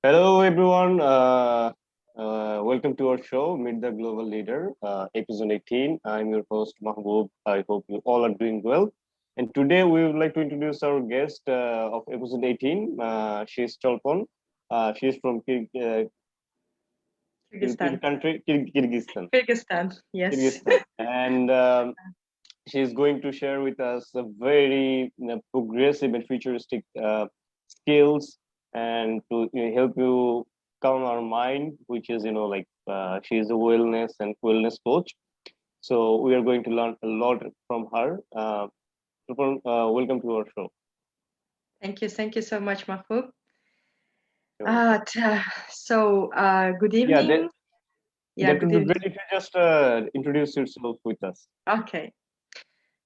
Hello, everyone. Welcome to our show, Meet the Global Leader, episode 18. I'm your host, Mahbub. I hope you all are doing well. And today we would like to introduce our guest of episode 18. She's Cholpon. She's from Kyrgyzstan. Kyrgyzstan. Kyrgyzstan, yes. Kyrgyzstan. And she's going to share with us a very progressive and futuristic skills and to help you calm our mind, which is she's a wellness coach. So we are going to learn a lot from her. Welcome to our show. Thank you so much, Mahbub. So, Good yeah, evening. that Good would be evening. great if you just introduce yourself with us. Okay.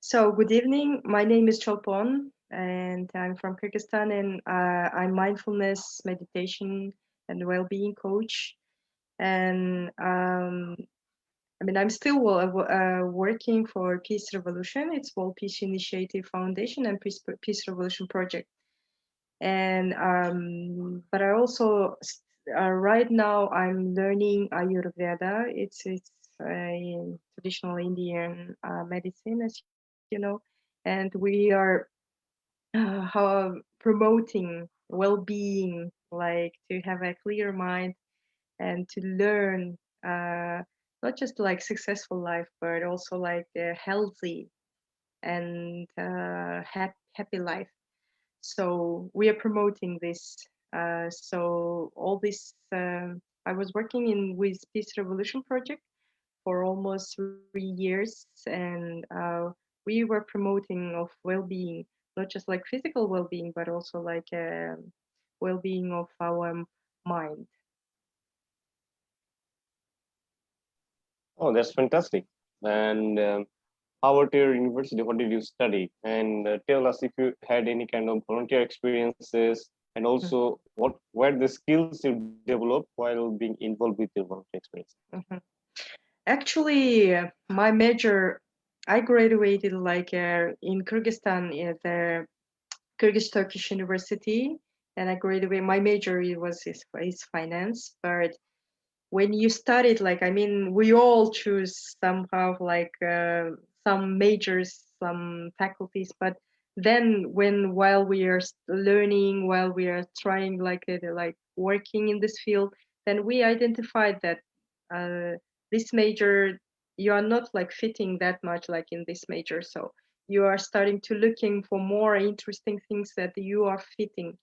So, good evening. My name is Cholpon, and I'm from Kyrgyzstan, and I'm mindfulness, meditation, and well-being coach. And I'm still working for Peace Revolution. It's World Peace Initiative Foundation and Peace Revolution Project. And but I also right now I'm learning Ayurveda. It's a traditional Indian medicine, as you know, and we are promoting well-being, like to have a clear mind and to learn not just like successful life, but also like a healthy and happy life. So we are promoting this. So all this, I was working in with Peace Revolution Project for almost 3 years, and we were promoting of well-being, not just like physical well-being, but also like well-being of our mind. Oh, that's fantastic. And how about your university? What did you study? And tell us if you had any kind of volunteer experiences, and also where the skills you developed while being involved with your volunteer experience. Mhm. Actually, my major, I graduated like in Kyrgyzstan at the Kyrgyz Turkish University, and I graduated. My major is finance, but when you studied, like we all choose somehow like some majors, some faculties, but then while we are learning, while we are trying like working in this field, then we identified that uh, this major, you are not like fitting that much like in this major, so you are starting to looking for more interesting things that you are fitting,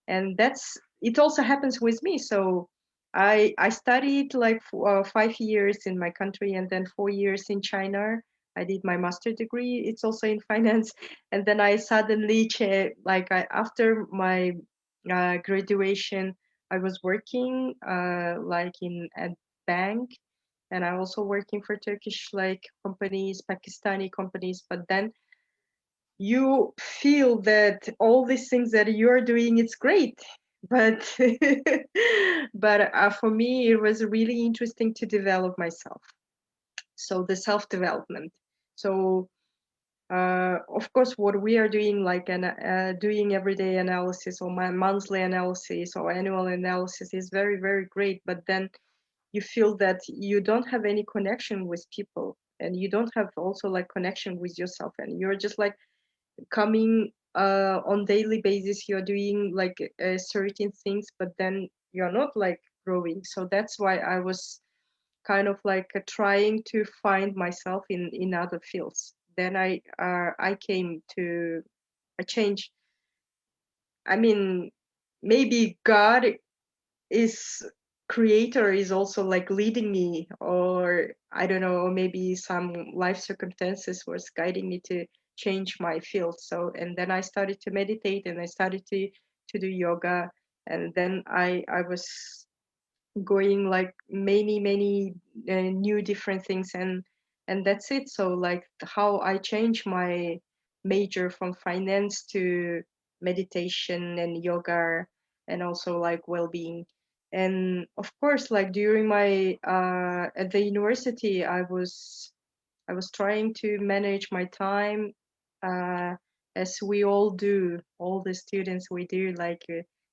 and that's it also happens with me. So I studied like 5 years in my country and then 4 years in China. I did my master degree. It's also in finance, and then I suddenly after my graduation, I was working like in a bank, and I also working for Turkish like companies, Pakistani companies. But then you feel that all these things that you're doing, it's great, but for me it was really interesting to develop myself, so the self-development. So of course what we are doing like doing everyday analysis or my monthly analysis or annual analysis is very very great, but then you feel that you don't have any connection with people, and you don't have also like connection with yourself, and you're just like coming on daily basis, you're doing like certain things, but then you're not like growing. So that's why I was kind of like trying to find myself in other fields. Then I came to a change. I mean, maybe God is creator is also like leading me, or I don't know, maybe some life circumstances was guiding me to change my field. So and then I started to meditate, and I started to do yoga, and then I was going like many new different things, and that's it. So like how I changed my major from finance to meditation and yoga, and also like well-being. And of course, like during my at the university, I was trying to manage my time, uh, as we all do, all the students we do, like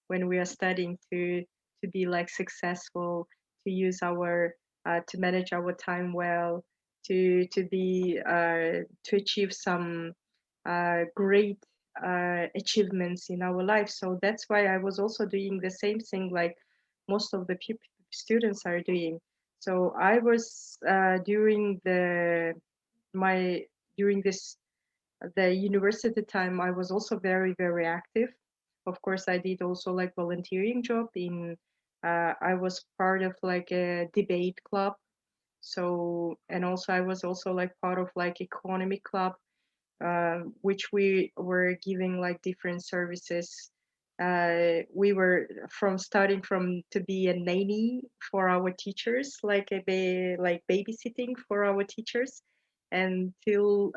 when we are studying, to to be like successful, to use our to manage our time well, to be to achieve some great achievements in our life. So that's why I was also doing the same thing like most of the students are doing. So I was during the my during this the university time, I was also very active. Of course, I did also like volunteering job in I was part of like a debate club. So, and also I was also like part of like economic club, which we were giving like different services. We were from starting from to be a nanny for our teachers, like like babysitting for our teachers, until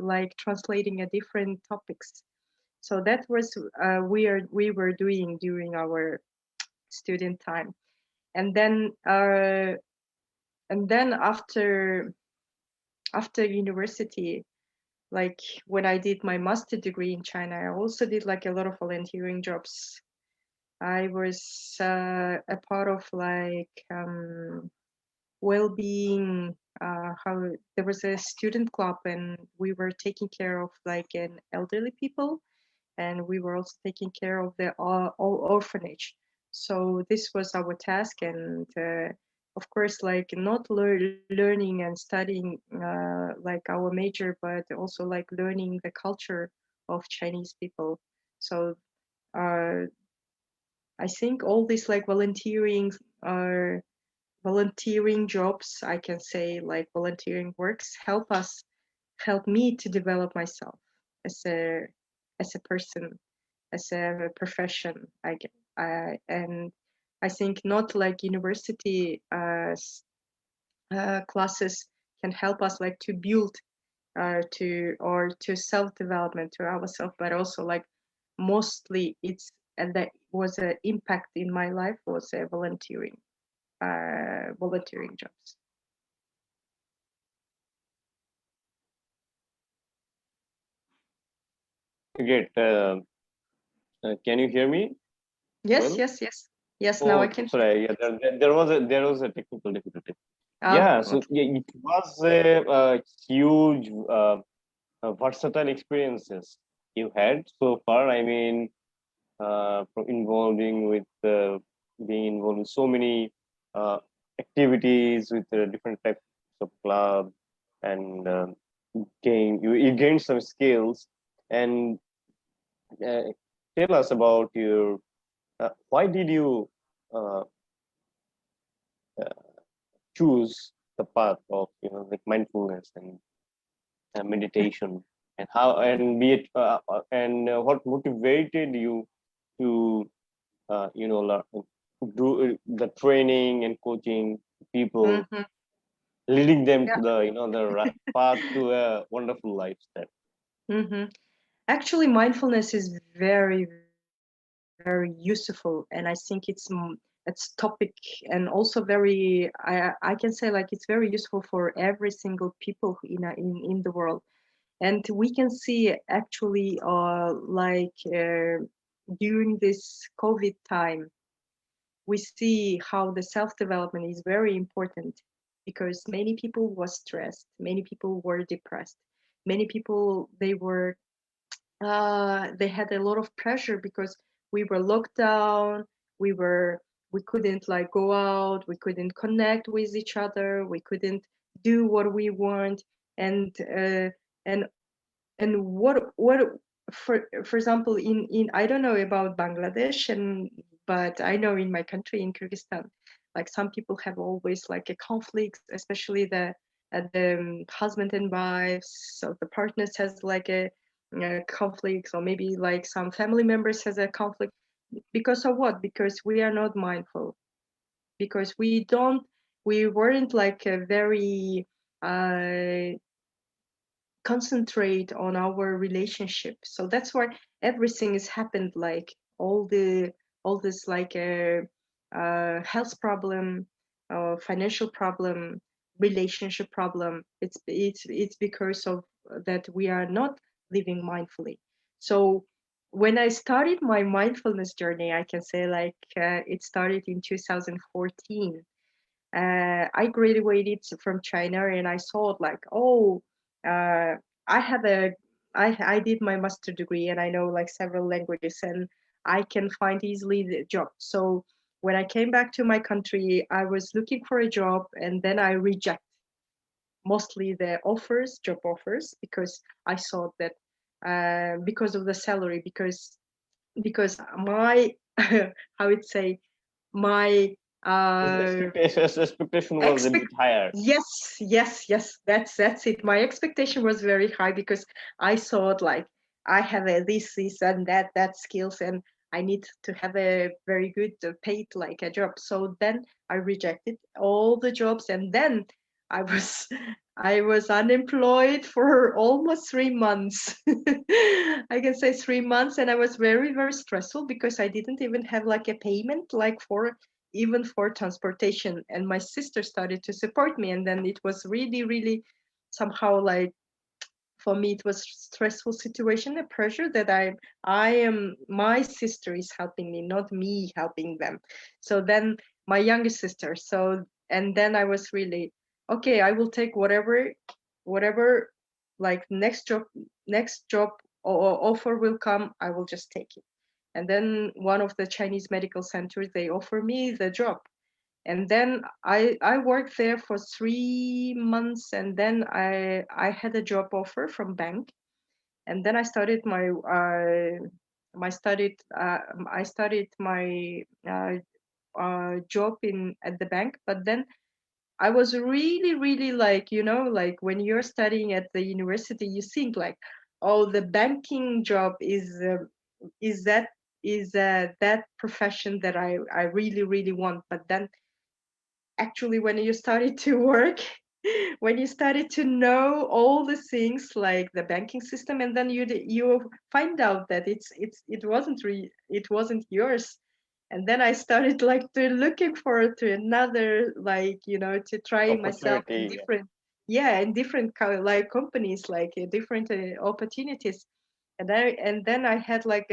like translating a different topics. So that was we were doing during our student time, and then after university, like when I did my master degree in China, I also did like a lot of volunteering jobs. I was a part of like well-being. How there was a student club, and we were taking care of like an elderly people, and we were also taking care of the orphanage. So this was our task, and of course, like not learning and studying like our major, but also like learning the culture of Chinese people. So uh, I think all these like volunteering jobs, I can say like volunteering works help me to develop myself as a person, as a profession. And I think not like university classes can help us like to build to self development to ourselves, but also like mostly it's and that was an impact in my life was volunteering jobs. Great. Can you hear me Yes, well? yes, yes, yes. Now I Oh, can hear. sorry. Yeah, there was a technical difficulty. Oh, Yeah, so okay. yeah, it was a huge, versatile experiences you had so far. I mean, from involving with being involved in so many activities with different types of club, and you gained some skills. And uh, tell us about your why did you uh, uh, choose the path of like mindfulness and meditation, and how and be it and what motivated you to do the training and coaching people, Mm-hmm. leading them Yeah. to the path to a wonderful lifestyle. Mm-hmm. Actually, mindfulness is very useful, and I think it's topic and also very I can say like it's very useful for every single people in the world. And we can see actually like during this COVID time, we see how the self-development is very important, because many people were stressed, many people were depressed, many people they had a lot of pressure because we were locked down, we were we couldn't like go out, we couldn't connect with each other, we couldn't do what we want. And uh, and and what for example, in I don't know about Bangladesh, and but I know in my country, in Kyrgyzstan, like some people have always like a conflict, especially the husband and wives. So the partners has like a conflict, or maybe like some family members has a conflict because of what? Because we are not mindful, because we weren't like a very uh, concentrate on our relationship. So that's why everything has happened, like all this like health problem, financial problem, relationship problem. It's because of that we are not living mindfully. So when I started my mindfulness journey, I can say like it started in 2014. I graduated from China and I saw like, oh, uh, I have I did my master degree and I know like several languages and I can find easily the job. So when I came back to my country, I was looking for a job and then I reject mostly the offers, job offers, because I thought that because of the salary, because my how it say my His uh expectation was a bit higher. yes, that's it. My expectation was very high because I thought like I have a this and that skills and I need to have a very good paid like a job. So then I rejected all the jobs and then I was I was unemployed for almost 3 months. I can say 3 months, and I was very stressful because I didn't even have like a payment like for even for transportation. And my sister started to support me, and then it was really somehow like for me it was stressful situation, a pressure that I am my sister is helping me, not me helping them. So then my youngest sister, so and then I was really okay, I will take whatever like next job or offer will come, I will just take it. And then one of the Chinese medical centers, they offer me the job. And then I worked there for 3 months, and then I had a job offer from bank, and then I started I started my job in at the bank. But then I was really like, like when you're studying at the university, you think like, oh, the banking job is that that profession that I really want. But then actually when you started to work, when you started to know all the things like the banking system, and then you find out that it wasn't yours. And then I started like to looking forward to another, like, to try myself in Opportunity. different, yeah, in different like companies, like different opportunities. And then I had like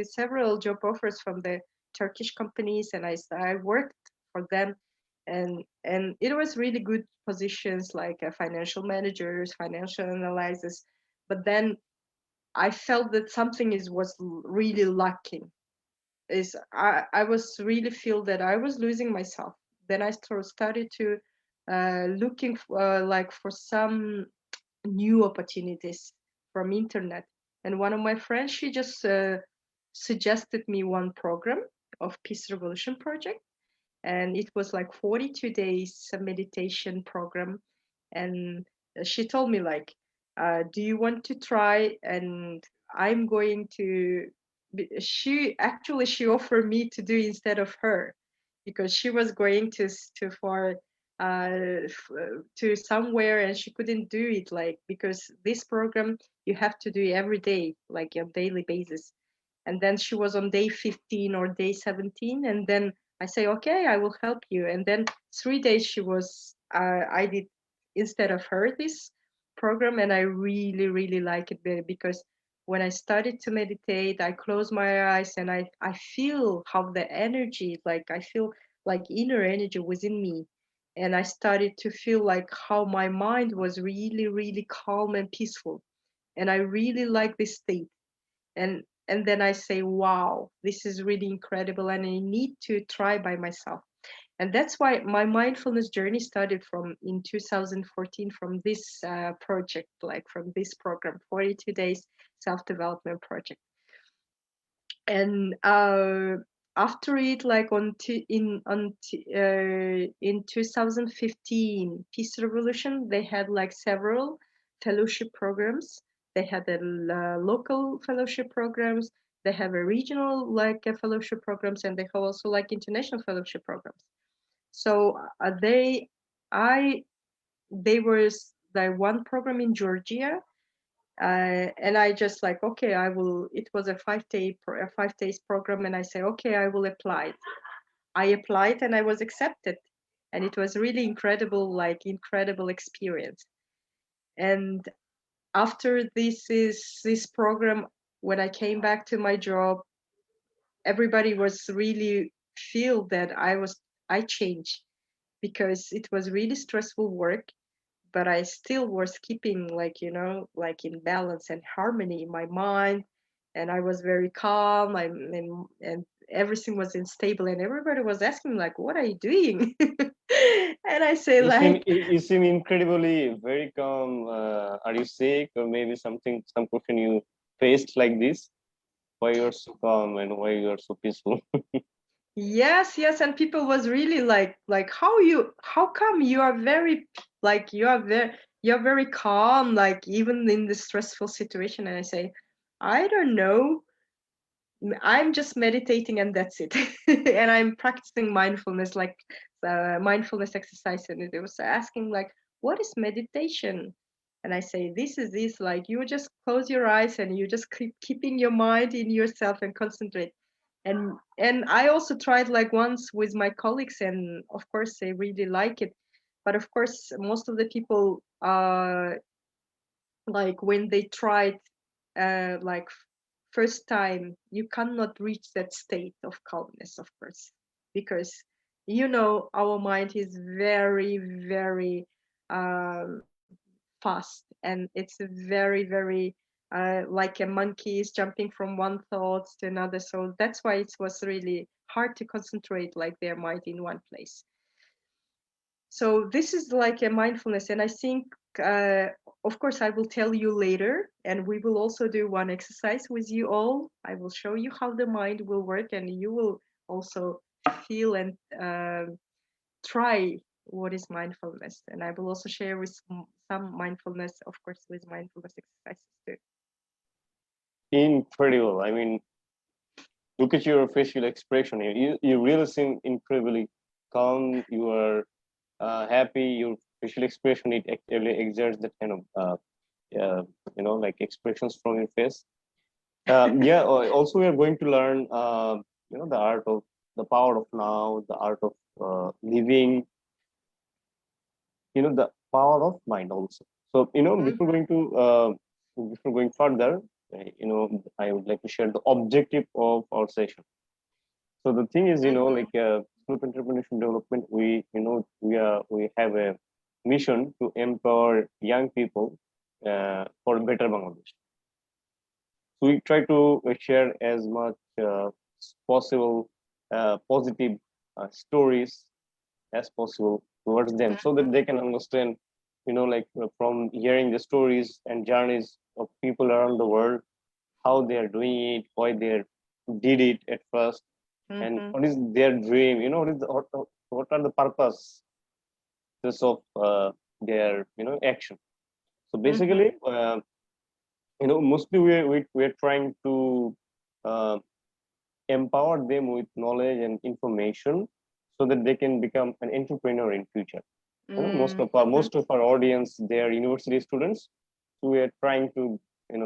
several job offers from the Turkish companies, and I worked for them. And it was really good positions like financial managers, financial analysis. But then I felt that something was really lacking. Is I was really feel that I was losing myself. Then I started to looking like for some new opportunities from internet. And one of my friends, she just suggested me one program of Peace Revolution Project, and it was like 42 days meditation program. And she told me like, do you want to try? And I'm going to she offered me to do instead of her, because she was going to for to somewhere, and she couldn't do it, like, because this program you have to do every day, like on daily basis. And then she was on day 15 or day 17, and then I say, okay, I will help you. And then 3 days she was I did instead of her this program, and I really like it because when I started to meditate, I close my eyes and I feel how the energy, like I feel like inner energy within me. And I started to feel like how my mind was really calm and peaceful. And I really like this state. And then I say, wow, this is really incredible, and I need to try by myself. And that's why my mindfulness journey started from in 2014, from this project, like from this program, 42 days self-development project. And after it, like in 2015 Peace Revolution, they had like several fellowship programs. They had the local fellowship programs, they have a regional like fellowship programs, and they have also like international fellowship programs. So I they were like one program in Georgia, and I just like, okay, I will. It was a 5 days program, and I say, okay, I will apply. I applied and I was accepted, and it was really incredible, like incredible experience. And after this program, when I came back to my job, everybody was really feel that I changed, because it was really stressful work, but I still was keeping, like, like in balance and harmony in my mind, and I was very calm. And everything was unstable, and everybody was asking like, "What are you doing?" And I say like, You seem incredibly very calm. Are you sick or maybe something, some question you faced like this? Why you're so calm and why you're so peaceful? yes, yes, and people was really like, how come you are very, like, you're very calm, like, even in this stressful situation? And I say, I don't know, I'm just meditating and that's it. And I'm practicing mindfulness, like mindfulness exercise. And it was asking like, what is meditation? And I say, this is this, like, you just close your eyes and you just keep keeping your mind in yourself and concentrate. And I also tried like once with my colleagues, and of course they really like it. But of course, most of the people, like when they tried, like first time, you cannot reach that state of calmness, of course, because our mind is very, very um, fast, and it's very, very like a monkey is jumping from one thought to another. So that's why it was really hard to concentrate like their mind in one place. So this is like a mindfulness, and I think, uh, of course, I will tell you later, and we will also do one exercise with you all. I will show you how the mind will work, and you will also feel and try what is mindfulness. And I will also share with some mindfulness, of course, with mindfulness exercises too. Incredible. I mean, look at your facial expression here. You really seem incredibly calm. You are happy. Your facial expression, it actually exerts that kind of like expressions from your face. Yeah. Also, we are going to learn the art of the power of now, the art of living. The power of mind also. So before Mhm, going to before going further, I would like to share the objective of our session. So the thing is, mhm, like Snoop Entrepreneurship Development, we have a mission to empower young people for a better Bangladesh. So we try to share as much possible positive stories as possible towards them, so that they can understand, like from hearing the stories and journeys of people around the world, how they are doing it, why they did it at first, and mhm, what is their dream, what are the purposes of their action. So mhm, basically, mostly we're trying to uh, empower them with knowledge and information, so that they can become an entrepreneur in future. Most of our mhm, audience, they are university students. So we are trying to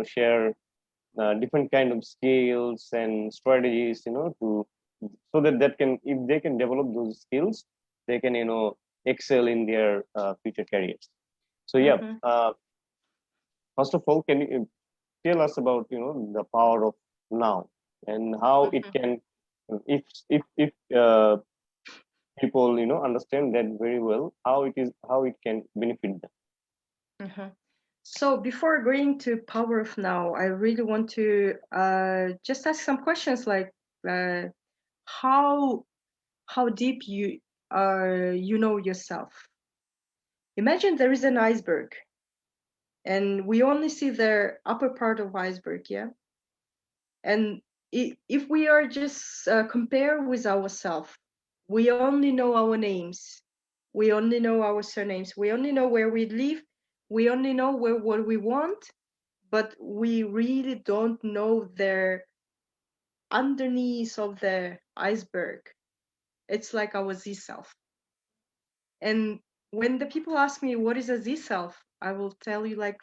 share different kind of skills and strategies, to so that can, if they can develop those skills, they can excel in their future careers. So yeah, mhm, first of all, can you tell us about the power of now, and how it mhm, can, if people understand that very well, how it can benefit them. mhm. So before going to power of now, I really want to just ask some questions like, uh, how deep you know yourself. Imagine there is an iceberg, and we only see the upper part of iceberg, yeah. And if we are just compare with ourselves, we only know our names, we only know our surnames, we only know where we live, we only know what we want, but we really don't know the underneath of the iceberg. It's like our Z self. And when the people ask me what is a Z self, I will tell you like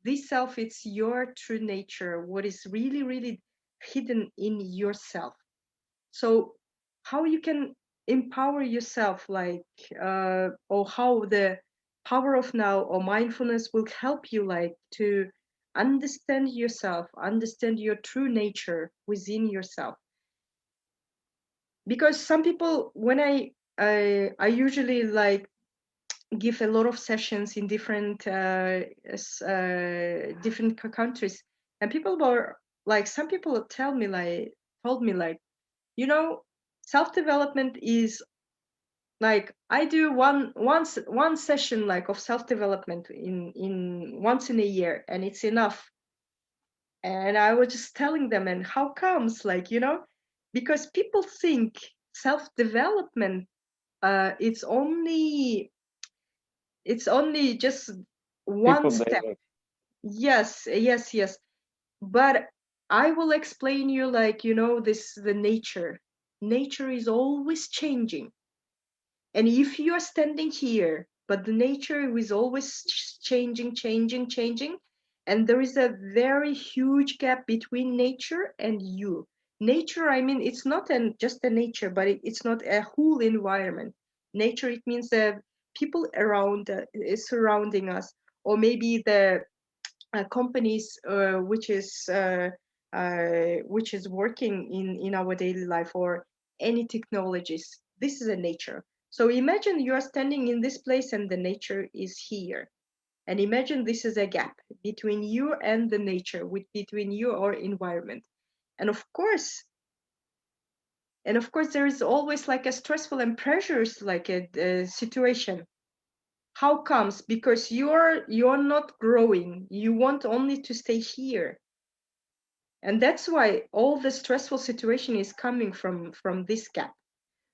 this self, it's your true nature, what is really, really hidden in yourself. So how you can empower yourself, like or how the power of now or mindfulness will help you like to understand yourself, understand your true nature within yourself. Because some people, when I usually like give a lot of sessions in different different countries, and people were like, some people told me like, you know, self-development is like, I do one session like of self-development in once in a year, and it's enough. And I was just telling them, and how comes, like, you know, because people think self-development, it's only just Tip one of the step. iceberg. Yes, yes, yes. But I will explain you, like, you know, this, the nature is always changing. And if you are standing here, but the nature is always changing, changing, changing, and there is a very huge gap between nature and you. Nature, I mean, it's not just a nature, but it's not a whole environment. Nature, it means the people around, surrounding us, or maybe the companies, which is working in our daily life, or any technologies. This is a nature. So imagine you are standing in this place and the nature is here, and imagine this is a gap between you and the nature, between you or environment. And of course there is always like a stressful and pressures, like a situation. How comes? Because you're not growing, you want only to stay here. And that's why all the stressful situation is coming from this gap.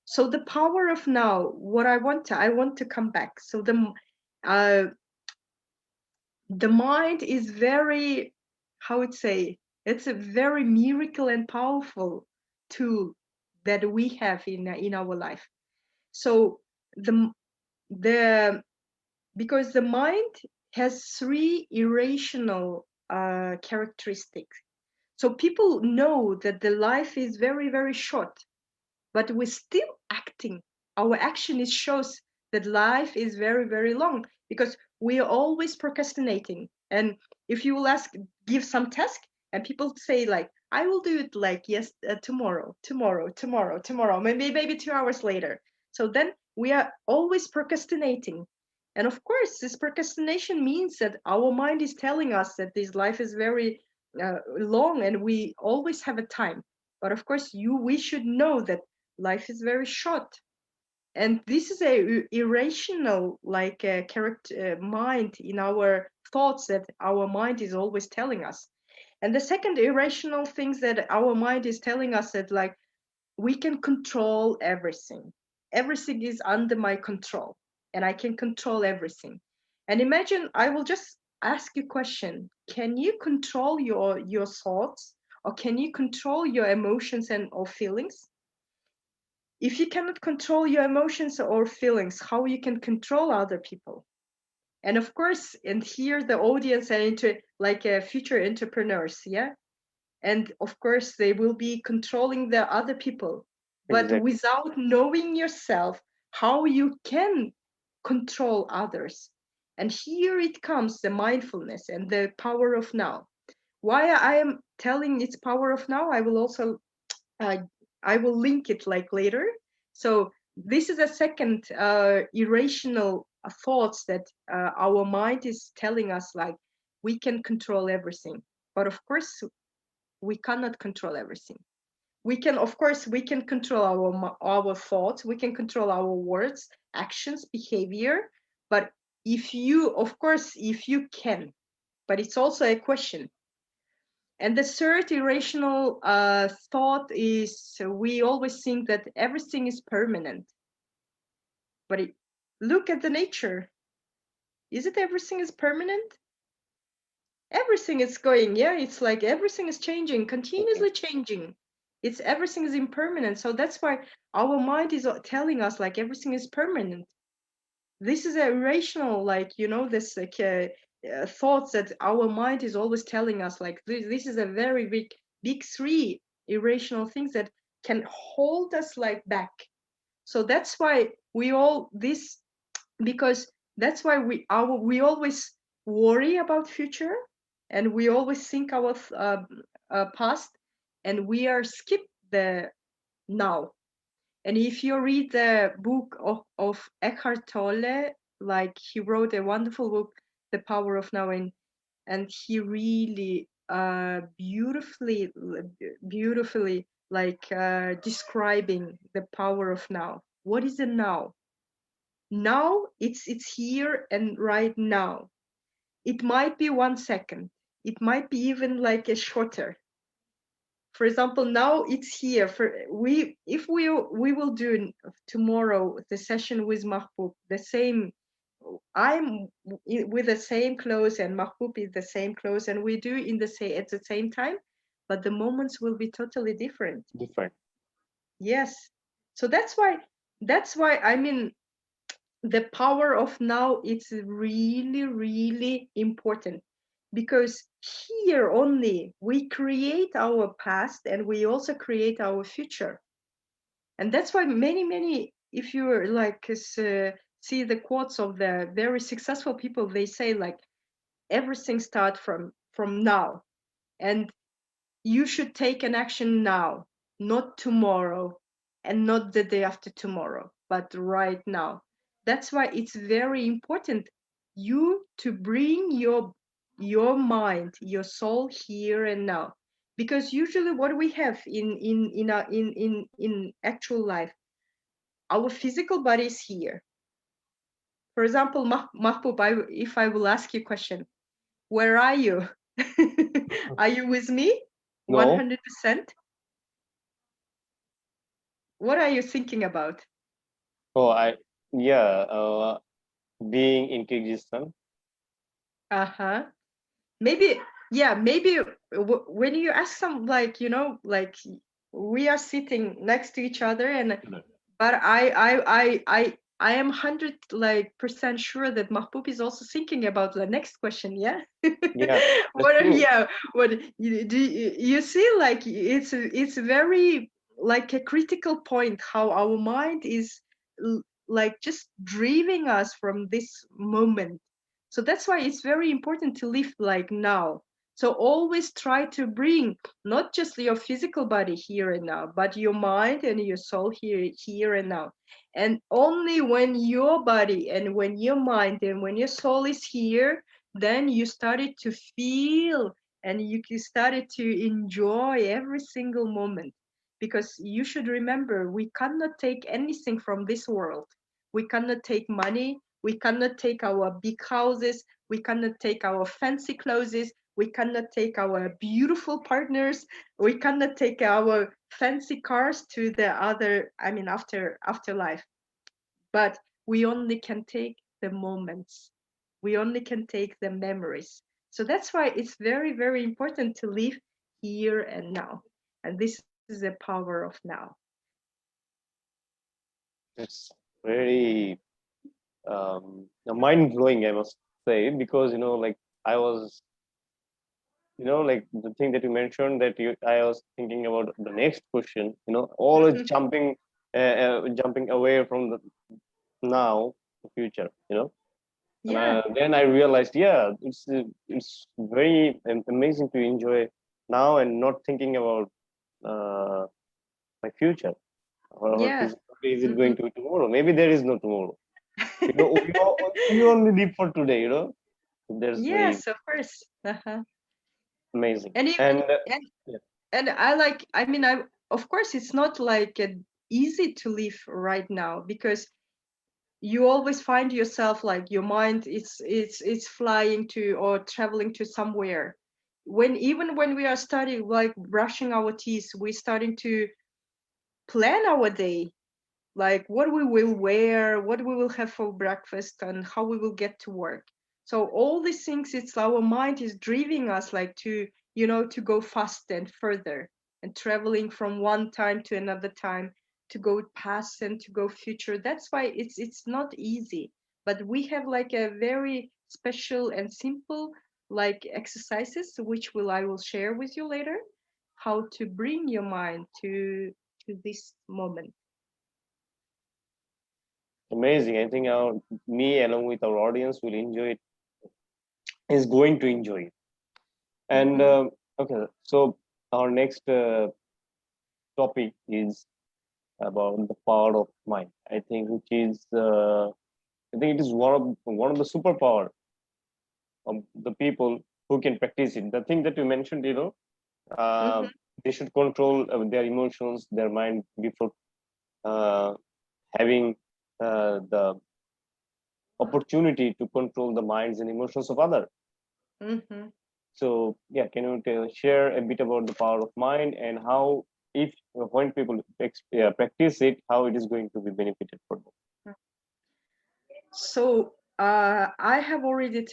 So the power of now, what I want to come back. So uh, the mind is very, how would say, it's a very miracle and powerful tool that we have in our life. So the the because the mind has three irrational characteristics. So people know that the life is very, very short, but we're still acting. Our action is shows that life is very, very long, because we are always procrastinating. And if you will give some task, and people say like, I will do it like, yes, tomorrow, tomorrow, tomorrow, tomorrow, maybe 2 hours later. So then we are always procrastinating. And of course, this procrastination means that our mind is telling us that this life is very long, and we always have a time. But of course, we should know that life is very short. And this is a irrational, like a character mind in our thoughts, that our mind is always telling us. And the second irrational things that our mind is telling us, that like, we can control everything, everything is under my control, and I can control everything. And imagine, I will just ask you a question: can you control your thoughts, or can you control your emotions and or feelings? If you cannot control your emotions or feelings, how you can control other people? And of course, and here the audience are into like future entrepreneurs, yeah. And of course, they will be controlling the other people, but Exactly. without knowing yourself, how you can control others. And here it comes, the mindfulness and the power of now. Why I am telling it's power of now, I will also uh, I will link it like later. So this is a second irrational thoughts that our mind is telling us, like, we can control everything. But of course, we cannot control everything. We can, of course, we can control our thoughts. We can control our words, actions, behavior. But if you, of course, if you can, but it's also a question. And the third irrational thought is, we always think that everything is permanent. But look at the nature. Is it everything is permanent? Everything is going, yeah, it's like everything is changing, Mhm. continuously changing. It's everything is impermanent. So that's why our mind is telling us like everything is permanent. This is a irrational, like, you know, this like thoughts that our mind is always telling us, like this is a very big three irrational things that can hold us like back. So that's why we all this, because that's why we always worry about future. and we always think our past, and we are skip the now. And if you read the book of Eckhart Tolle, like he wrote a wonderful book, The Power of Now, and he really beautifully like describing the power of now. What is the now? Now it's here and right now. It might be 1 second. It might be even like a shorter. For example, now it's here. If we will do tomorrow the session with Mahbub, the same. I'm with the same clothes and Mahbub is the same clothes, and we do in the same at the same time, but the moments will be totally different. Different. Yes. So that's why I mean the power of now is really important, because here only we create our past and we also create our future. And that's why many, if you like see the quotes of the very successful people, they say like everything starts from now, and you should take an action now, not tomorrow, and not the day after tomorrow, but right now. That's why it's very important you to bring your mind, your soul here and now. Because usually what we have in actual life, our physical body is here. For example, Mahbub, if I will ask you a question, where are you? Are you with me? No. 100%? What are you thinking about? Oh, yeah, being in Kyrgyzstan. Uh-huh. Maybe, yeah, maybe when you ask some, like, like we are sitting next to each other, and but I am 100% sure that Mahbub is also thinking about the next question. Yeah. Yeah, that's true. Yeah, what you see, like it's very like a critical point how our mind is like just driving us from this moment. So that's why it's very important to live like now. So always try to bring not just your physical body here and now, but your mind and your soul here and now. And only when your body and when your mind and when your soul is here, then you started to feel and you started to enjoy every single moment. Because you should remember, we cannot take anything from this world. We cannot take money, we cannot take our big houses, we cannot take our fancy clothes, we cannot take our beautiful partners, we cannot take our fancy cars to the other, I mean, afterlife. But we only can take the moments, we only can take the memories. So that's why it's very important to live here and now, and this is the power of now. It's very mind blowing, I must say, because like I was, like the thing that you mentioned that I was thinking about the next question. Always jumping away from the now, the future. And Yeah. then I realized, yeah, it's very amazing to enjoy now and not thinking about uh, my future, or what Yeah. is it Hmm. going to be tomorrow? Maybe there is no tomorrow. We only live for today. That's very Yes, of course. Uh-huh. amazing. And even And and yeah, and I mean, I of course it's not like easy to live right now, because you always find yourself like your mind it's flying to or traveling to somewhere. When even when we are studying, like brushing our teeth, we're starting to plan our day, like what we will wear, what we will have for breakfast, and how we will get to work. So all these things, it's our mind is driving us like to, to go fast and further, and traveling from one time to another time, to go past and to go future. That's why it's not easy. But we have like a very special and simple like exercises, which will I will share with you later, how to bring your mind to this moment. amazing. I think me along with our audience will enjoy it. Is going to enjoy it. And okay, so our next topic is about the power of mind. I think which is I think it is one of the superpower of the people who can practice it. The thing that you mentioned, uh, they should control their emotions, their mind before uh, having the opportunity to control the minds and emotions of others. So yeah, can you share a bit about the power of mind and how, if when people practice it, how it is going to be benefited for them? So I have already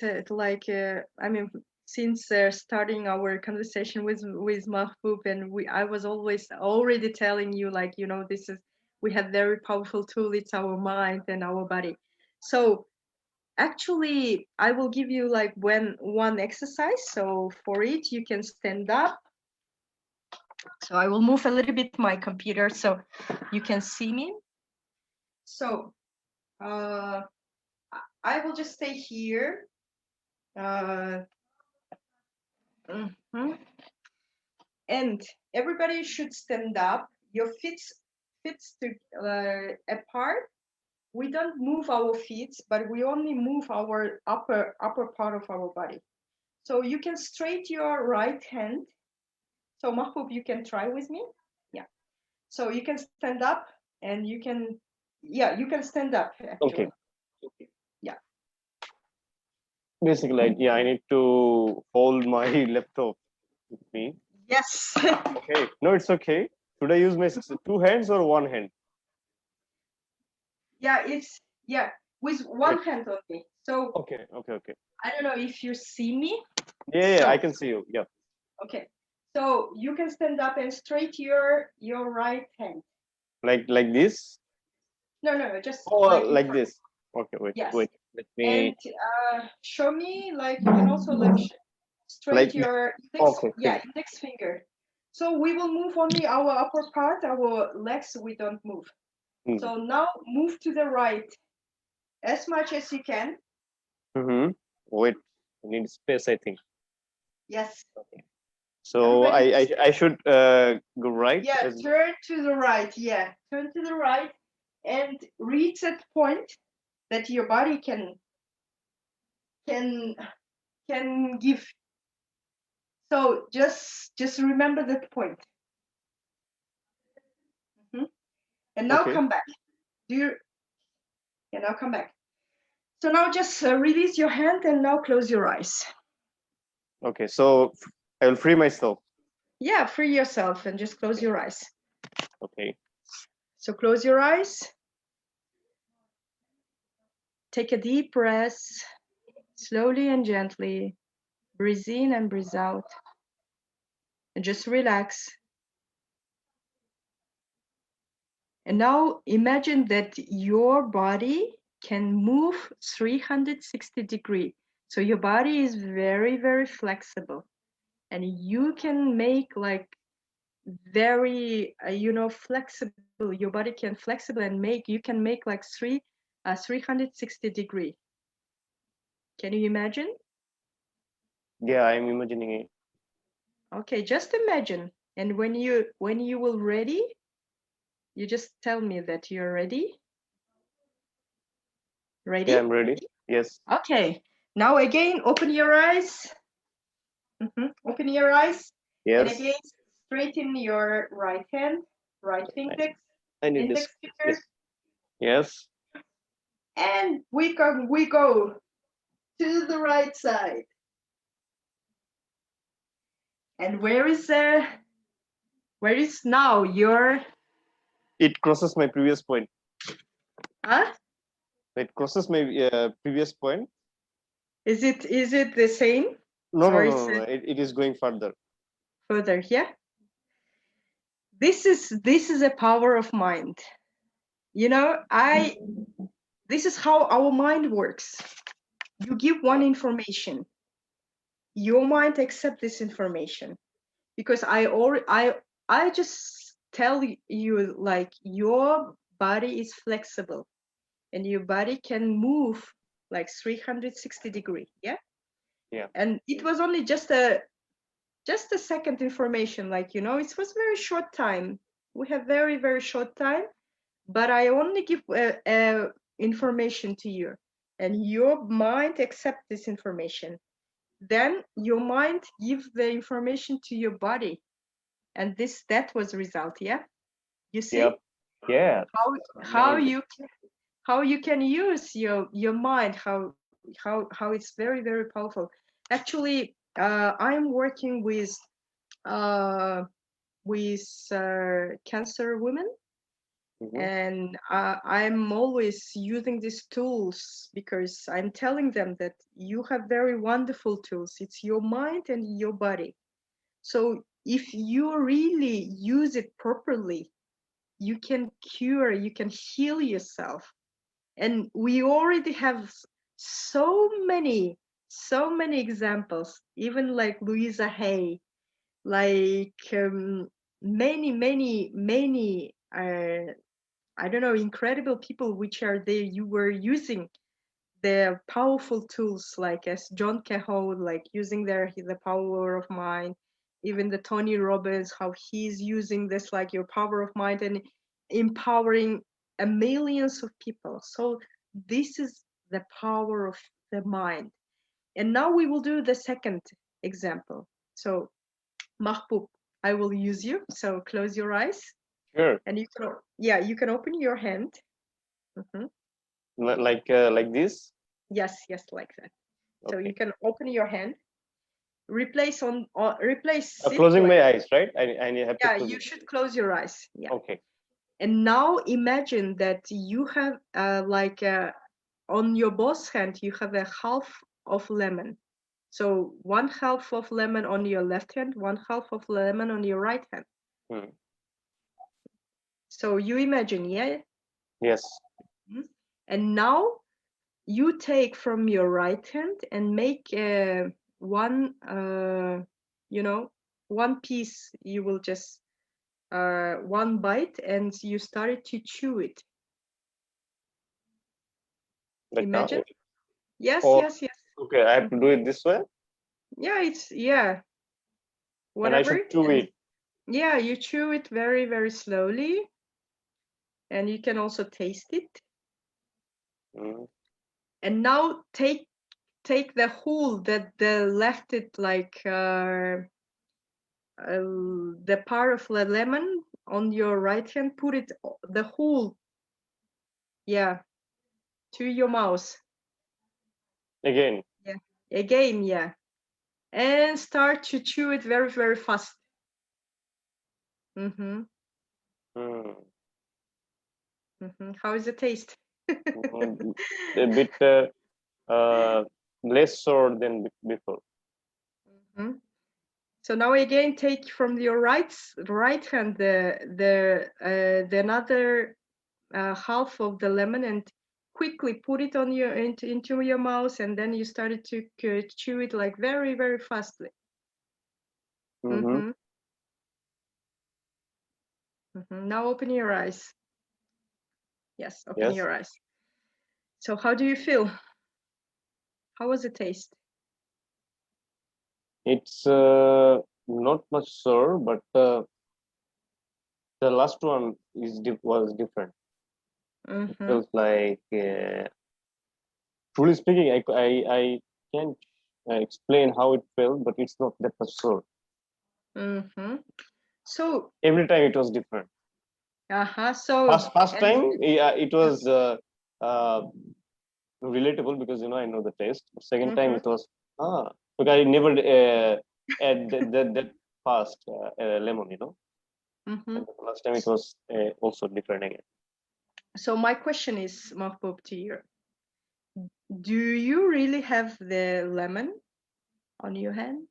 since starting our conversation with Mahbub, and I was always already telling you, like, we have very powerful tool. It's our mind and our body. So actually, I will give you like one exercise. So for it, you can stand up. So I will move a little bit my computer so you can see me. So I will just stay here. And everybody should stand up. Your feet apart. We don't move our feet, but we only move our upper part of our body. So you can straight your right hand. So Mahbub, you can try with me. Yeah. So you can stand up and you can stand up actually. Okay. Yeah. Basically, yeah, I need to hold my laptop with me. Yes. Okay. No, it's okay. Should I use my two hands or one hand? Yeah, with one hand only. So Okay. I don't know if you see me. Yeah, I can see you. Yeah. Okay. So you can stand up and straight your right hand. Like this? No, just Like this. Okay, yes. wait. Let me. And show me, like, you can also like straight Like. your Okay. index finger. So we will move only our upper part, our legs we don't move. So now move to the right as much as you can. Wait, I need space, I think. Yes. Okay. So I should go right. Yeah, turn to the right. Yeah, turn to the right and reach that point that your body can give. So just remember that point. And now come back. Now come back. So now just release your hand and now close your eyes. Okay, so I will free myself. Yeah, free yourself and just close your eyes. Okay. So close your eyes. Take a deep breath, slowly and gently. Breathe in and breathe out. And just relax. And now imagine that your body can move 360 degrees. So your body is very, very flexible. And you can make like very, flexible. Your body can flexible and you can make like 360 degrees. Can you imagine? Yeah, I'm imagining it. Okay, just imagine. And when you will ready, you just tell me that you're ready. Ready? Yeah, I'm ready. Yes. Okay. Now again, open your eyes. Open your eyes. Yes. And again, straighten your right hand, right index, I need index this. finger. Yes. And we go to the right side. And where is now your? It crosses my previous point. Huh? It crosses my previous point. Is it the same? No. It is going further. Further, yeah. This is a power of mind. This is how our mind works. You give one information, your mind accepts this information, because I just tell you, like, your body is flexible and your body can move like 360 degrees. Yeah. Yeah. And it was only just a just a second information, like, it was very short time. We have very, very short time, but I only give information to you, and your mind accepts this information. Then your mind gives the information to your body, and that was the result. Yeah, you see. Yep. Yeah. How you can use your mind, how it's very, very powerful. Actually, I'm working uh, with cancer women, and I'm always using these tools because I'm telling them that you have very wonderful tools. It's your mind and your body. So if you really use it properly, you can cure, you can heal yourself. And we already have so many examples, even like Louisa Hay, like many I don't know, incredible people which are there. You were using their powerful tools, like as John Cahoe, like using the power of mind. Even the Tony Robbins, how he's using this, like your power of mind, and empowering millions of people. So this is the power of the mind. And now we will do the second example. So Mahbub, I will use you. So close your eyes. Sure. And you can open your hand. Mm-hmm. Like this? Yes, like that. So Okay. you can open your hand. Replace Closing like, my eyes, right? I have to yeah, close you it. should close your eyes. Yeah. Okay. And now imagine that you have on your both hand you have a half of lemon. So one half of lemon on your left hand, one half of lemon on your right hand. So you imagine, yeah? Yes. And now you take from your right hand and make one one piece. You will just one bite, and you started to chew it. Like Imagine. now? Yes, Oh, yes. okay. I have to do it this way? Yeah, it's And I whatever. should chew And it. yeah, you chew it very, very slowly, and you can also taste it. And now take the whole that the left it, like the part of the lemon on your right hand, put it the whole, yeah, to your mouth. Again. Yeah, again, yeah. And start to chew it very, very fast. How is the taste? A bit less sour than before. So now again, take from your right hand the another half of the lemon, and quickly put it on into your mouth, and then you started to chew it like very, very fastly. Now open your eyes. Yes, open your eyes. So how do you feel? How was the taste? It's not much sour, but the last one was different. It feels like, truly speaking, I can't explain how it felt, but it's not that much sour. So every time it was different. So first time, it was relatable because I know the taste. Second time it was because I never add that fast lemon. And the last time it was also different again. So my question is, Mahbub, to you: do you really have the lemon on your hand?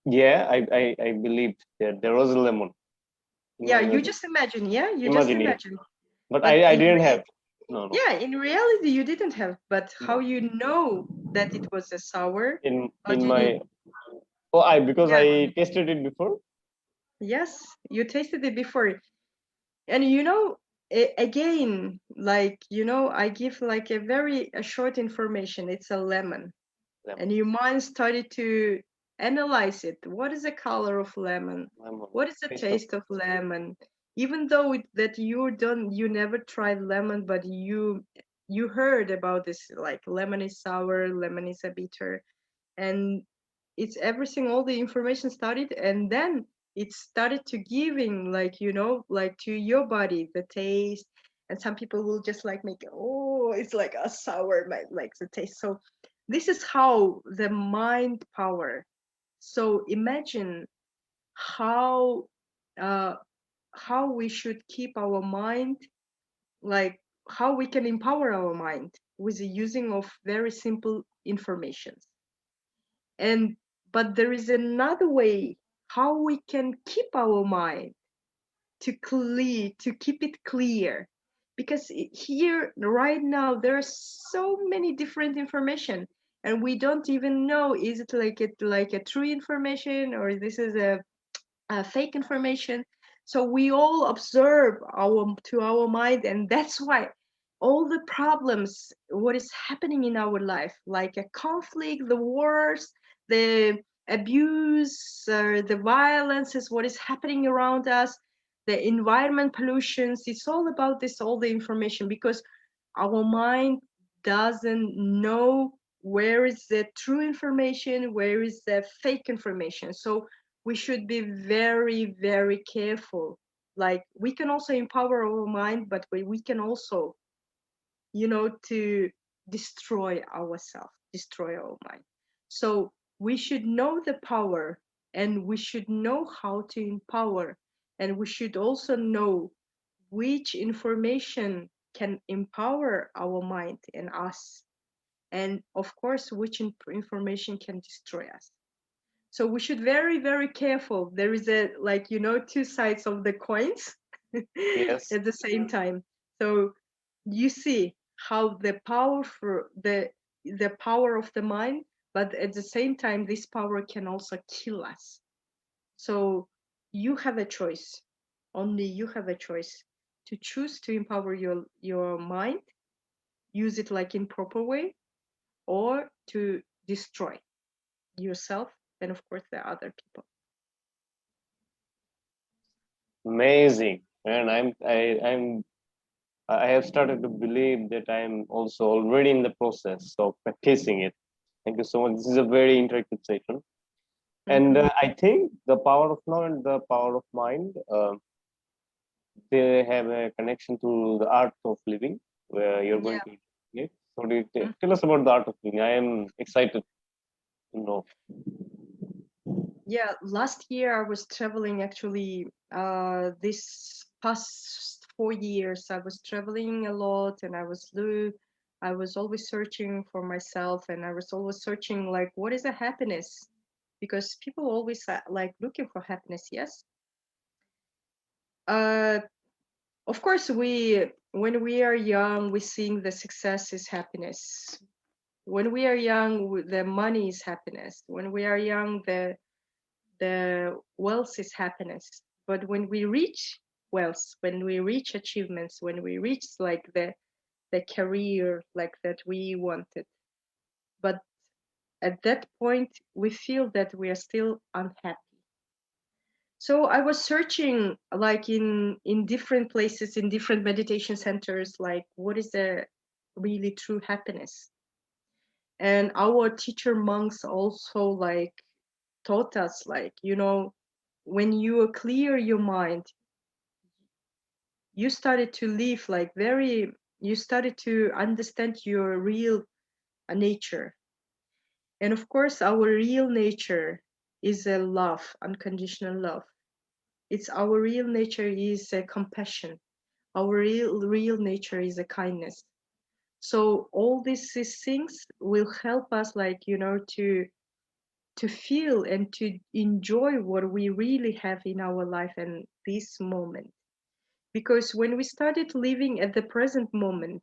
Yeah, I believed there was a lemon. Yeah, you just imagine. Yeah, you imagine, just imagine. But I didn't have. No. Yeah, in reality you didn't have. But how you know that it was a sour? In my because I tasted it before. Yes, you tasted it before, and again, like I give like a short information. It's a lemon. And your mind started to analyze it. What is the color of lemon? Lemon. What is the taste of lemon? Even though that you never tried lemon, but you heard about this, like lemon is sour, lemon is a bitter, and it's everything, all the information started, and then it started to giving, like, like to your body the taste. And some people will just like make, oh, it's like a sour, like the taste. So this is how the mind power. So imagine how uh, how we should keep our mind, like how we can empower our mind with the using of very simple information. And but there is another way how we can keep our mind to keep it clear, because here right now there are so many different information, and we don't even know, is it like a true information, or this is a fake information. So we all observe our mind, and that's why all the problems what is happening in our life, like a conflict, the wars, the abuse, the violence, is what is happening around us, the environment pollutions, it's all about this, all the information, because our mind doesn't know where is the true information, where is the fake information. So we should be very, very careful. Like we can also empower our mind, but we can also, to destroy ourselves, destroy our mind. So we should know the power, and we should know how to empower, and we should also know which information can empower our mind and us, and of course which information can destroy us. So we should very, very careful. There is a, like, two sides of the coins Yes. at the same time. So you see how the power for the power of the mind, but at the same time this power can also kill us. So you have a choice. Only you have a choice to choose to empower your mind, use it like in proper way, or to destroy yourself and of course the other people. Amazing. And I have started to believe that I'm also already in the process of practicing it. Thank you so much. This is a very interactive session. And Mhm. I think the power of now and the power of mind, they have a connection to the art of living, where you're going Yeah. to it. So do you Mm. tell us about the art of living. I am excited to know. Yeah, last year I was traveling actually. This past 4 years I was traveling a lot, and I was always searching for myself, and I was always searching like what is a happiness, because people always like looking for happiness. Yes. Uh, of course, when we are young, we think the success is happiness. When we are young, the money is happiness. When we are young, the wealth is happiness. But when we reach wealth, when we reach achievements, when we reach like the career like that we wanted, but at that point we feel that we are still unhappy. So I was searching like in different places, in different meditation centers, like what is the really true happiness. And our teacher monks also like taught us, like, when you clear your mind, you started to live like very, you started to understand your real nature. And of course our real nature is a love, unconditional love. It's our real nature is a compassion. Our real nature is a kindness. So all these things will help us, like, to feel and to enjoy what we really have in our life and this moment. Because when we started living at the present moment,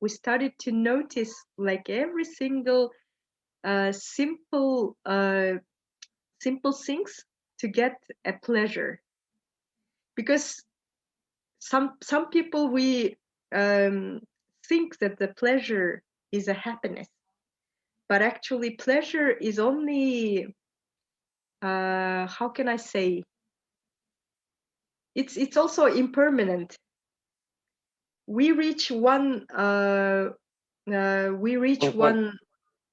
we started to notice like every single simple things to get a pleasure. Because some people we um, think that the pleasure is a happiness, but actually pleasure is only how can I say? It's also impermanent. We reach one. We reach one.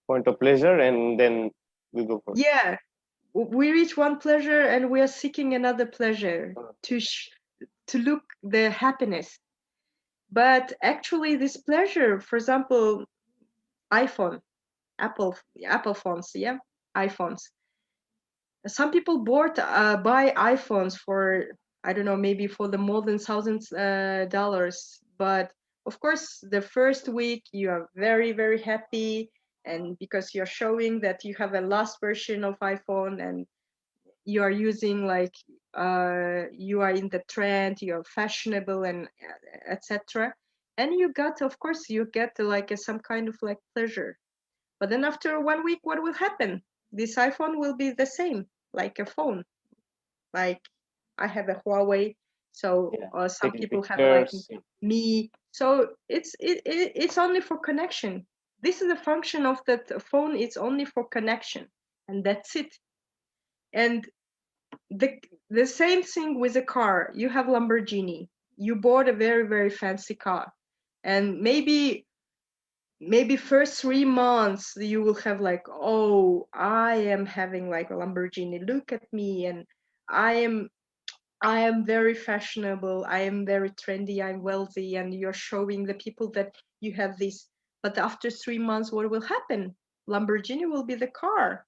Point of pleasure, and then we go for. Yeah, we reach one pleasure, and we are seeking another pleasure to look the happiness. But actually, this pleasure, for example, iPhone, Apple phones, yeah, iPhones. Some people buy iPhones for, I don't know, maybe for the more than thousands dollars. But of course, the first week you are very, very happy, and because you're showing that you have a last version of iPhone and you are using like you are in the trend, you're fashionable, and etc. And you got, of course, you get like some kind of like pleasure. But then after 1 week, what will happen? This iPhone will be the same, like a phone. Like I have a Huawei, so some Taking people have like pictures. me. So it's only for connection. This is the function of that phone. It's only for connection, and that's it. And the same thing with a car. You have Lamborghini. You bought a very, very fancy car, and maybe first 3 months you will have like, oh, I am having like a Lamborghini, look at me, and i am very fashionable, I am very trendy, I'm wealthy, and you're showing the people that you have this. But after 3 months, what will happen? Lamborghini will be the car,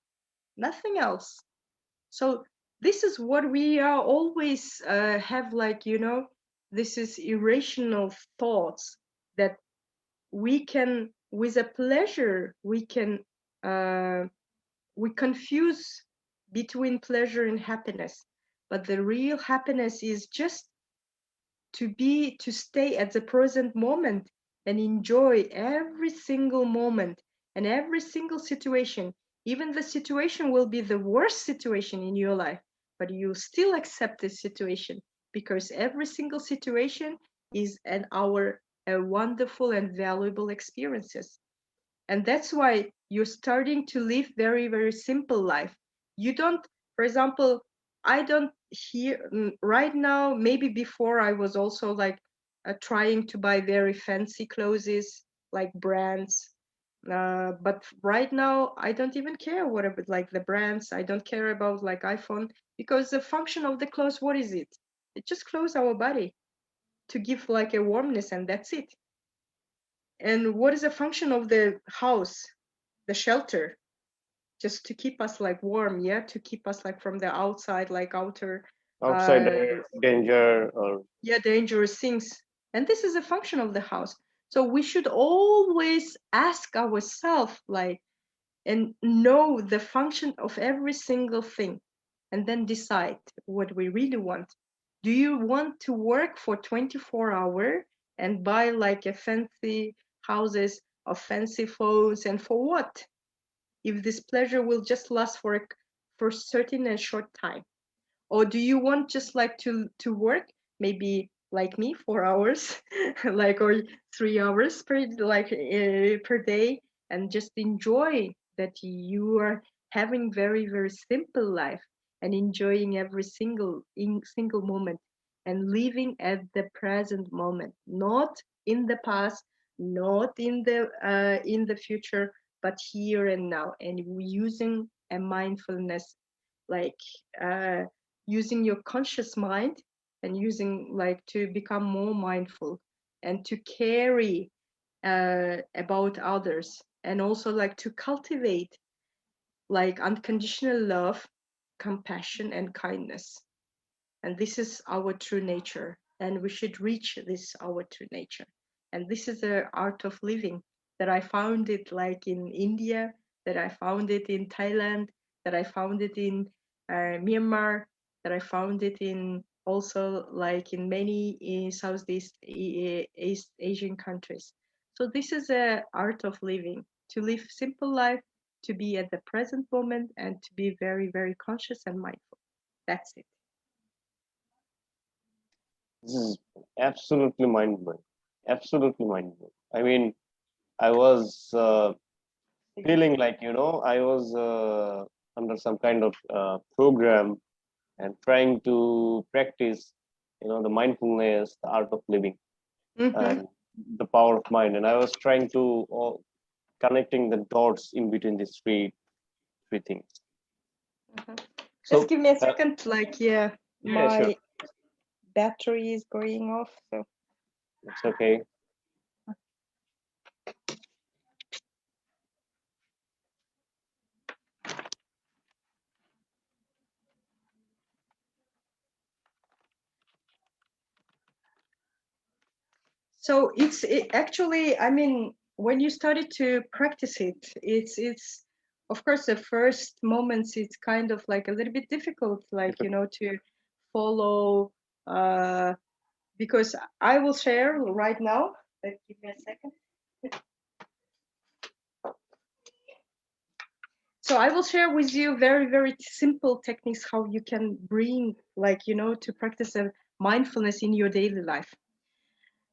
nothing else. So this is what we are always have, like, this is irrational thoughts that we can, with a pleasure, we confuse between pleasure and happiness. But the real happiness is just to stay at the present moment and enjoy every single moment and every single situation. Even the situation will be the worst situation in your life, but you still accept this situation, because every single situation is a wonderful and valuable experiences. And that's why you're starting to live very, very simple life. You don't, for example, I don't hear right now, maybe before I was also like trying to buy very fancy clothes, like brands. But right now I don't even care what about like the brands. I don't care about like iPhone, because the function of the clothes, what is it? It just clothes our body to give like a warmness, and that's it. And what is the function of the house? The shelter, just to keep us like warm, yeah, to keep us like from the outside, like Outside danger, or yeah, dangerous things. And this is a function of the house. So we should always ask ourselves, like, and know the function of every single thing, and then decide what we really want. Do you want to work for 24 hours and buy like a fancy houses or fancy phones, and for what, if this pleasure will just last for certain and short time? Or do you want just like to work, maybe like me, 4 hours like, or 3 hours per day, and just enjoy that you are having very, very simple life, and enjoying every single moment, and living at the present moment, not in the past, not in the future, but here and now, and using a mindfulness, like uh, using your conscious mind, and using like to become more mindful, and to carry about others, and also like to cultivate like unconditional love, compassion, and kindness. And this is our true nature, and we should reach this our true nature. And this is the art of living, that I found it like in India, that I found it in Thailand, that I found it in Myanmar, that I found it in also like in many in Southeast East Asian countries. So this is the art of living, to live simple life, to be at the present moment, and to be very, very conscious and mindful. That's it. this is absolutely mind blowing. Absolutely mind blowing. I mean, I was feeling like, I was under some kind of program and trying to practice, the mindfulness, the art of living, and the power of mind. And I was trying to connecting the dots in between these three things. So just give me a second. yeah, My sure, battery is going off, so it's okay. so actually, I mean, when you started to practice it, it's of course the first moments it's kind of like a little bit difficult, like to follow, because I will share right now. Give me a second. So I will share with you very, very simple techniques how you can bring, like, to practice a mindfulness in your daily life.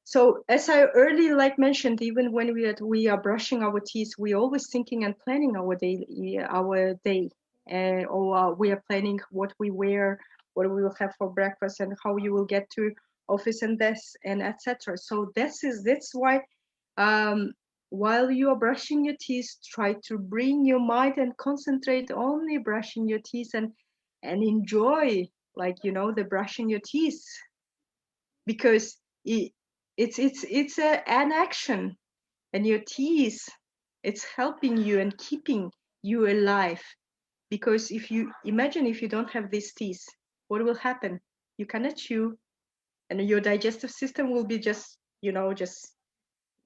So as I earlier mentioned, even when we are brushing our teeth, we always thinking and planning our day, or we are planning what we wear, what we will have for breakfast, and how you will get to office and this and etc. So that's why, while you are brushing your teeth, try to bring your mind and concentrate only brushing your teeth and enjoy, the brushing your teeth, because it's an action, and your teeth, it's helping you and keeping you alive. Because if you imagine, if you don't have these teeth, what will happen? You cannot chew, and your digestive system will be just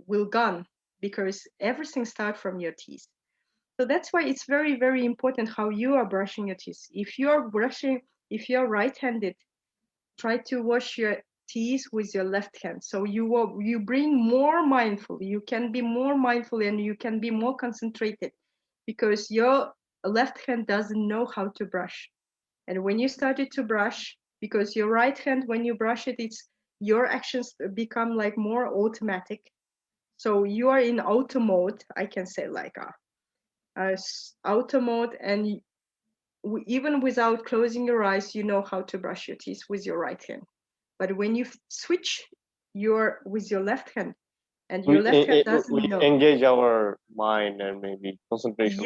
will gone, because everything starts from your teeth. So that's why it's very, very important how you are brushing your teeth. If you're right-handed, try to wash your teeth with your left hand. So you bring more mindful. You can be more mindful and you can be more concentrated, because your left hand doesn't know how to brush. And when you started to brush, because your right hand, when you brush it, it's your actions become like more automatic. So you are in auto mode, I can say, like auto mode, and even without closing your eyes, you know how to brush your teeth with your right hand. But when you switch with your left hand, and your left hand We doesn't know. engage our mind and maybe concentration.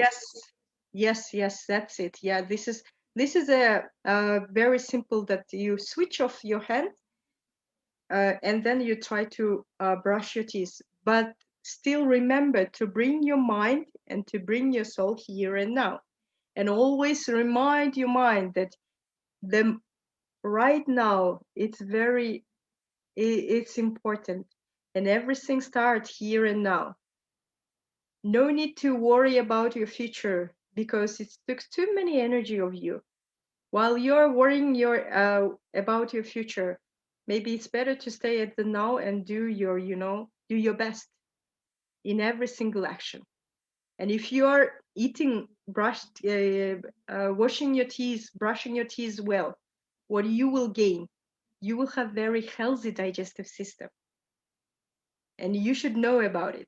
Yes, that's it. Yeah, this is a very simple, that you switch off your hand, and then you try to brush your teeth, but still remember to bring your mind and to bring your soul here and now, and always remind your mind that the right now it's important, and everything starts here and now. No need to worry about your future, because it took too many energy of you. While you're worrying about your future, maybe it's better to stay at the now and do your best in every single action. And if you're washing your teeth, brushing your teeth well, what you will gain? You will have very healthy digestive system, and you should know about it,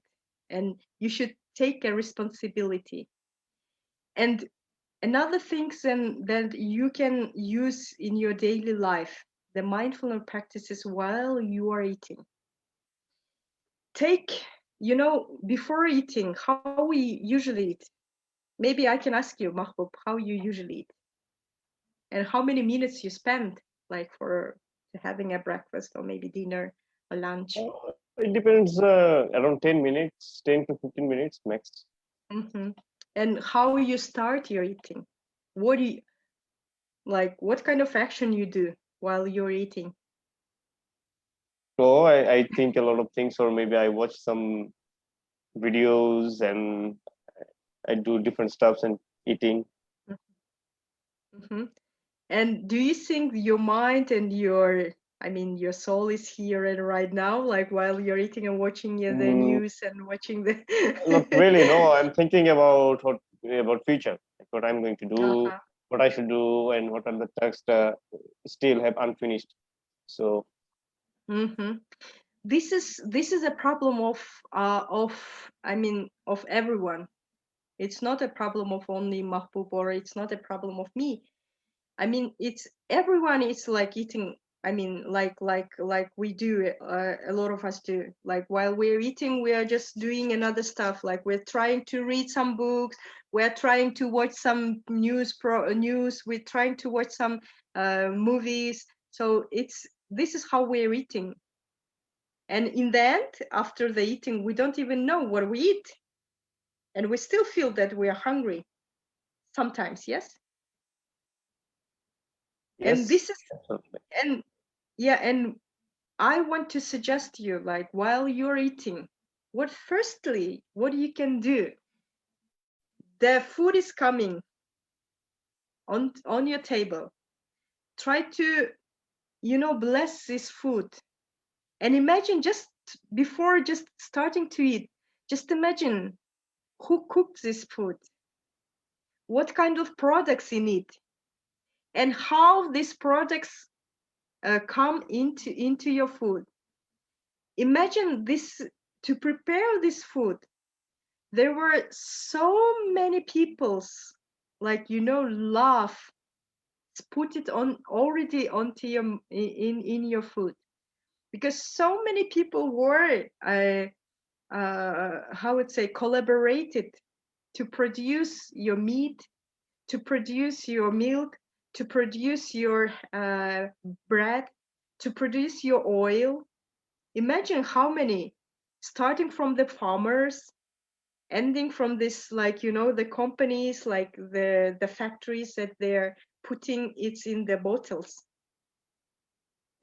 and you should take a responsibility. And another thing then that you can use in your daily life, the mindfulness practices while you are eating. Take, before eating, how we usually eat. Maybe I can ask you, Mahbub, how you usually eat, and how many minutes you spend, like for having a breakfast or maybe dinner or lunch. It depends, around 10 minutes, 10 to 15 minutes max. Mm-hmm. And how you start your eating. What do you what kind of action you do while you're eating? So I think a lot of things, or maybe I watch some videos and I do different stuffs and eating. Mm-hmm. And do you think your mind and your soul is here and right now, like while you're eating and watching the Mm, news and watching the Not really. No, I'm thinking about about future, like what I'm going to do, uh-huh. what I should do, and what are the tasks still have unfinished. So Mm-hmm. This is a problem of everyone. It's not a problem of only Mahbub, or it's not a problem of me. I mean, it's everyone is like eating. I mean, like we do. A lot of us do. Like while we're eating, we are just doing another stuff. Like we're trying to read some books. We're trying to watch some news. We're trying to watch some movies. So this is how we're eating. And in the end, after the eating, we don't even know what we eat, and we still feel that we are hungry sometimes. Yes. And Yes, this is absolutely. and yeah, and I want to suggest to you, like while you're eating, what you can do. The food is coming on your table. Try to, bless this food. And imagine just before just starting to eat, just imagine who cooked this food, what kind of products in it, and how these products come into your food. Imagine this. To prepare this food, there were so many people's, like, love put it on already onto your in your food, because so many people were how would say collaborated to produce your meat, to produce your milk, to produce your bread, to produce your oil. Imagine how many, starting from the farmers, ending from this, like, the companies, like the factories that they're putting it in the bottles.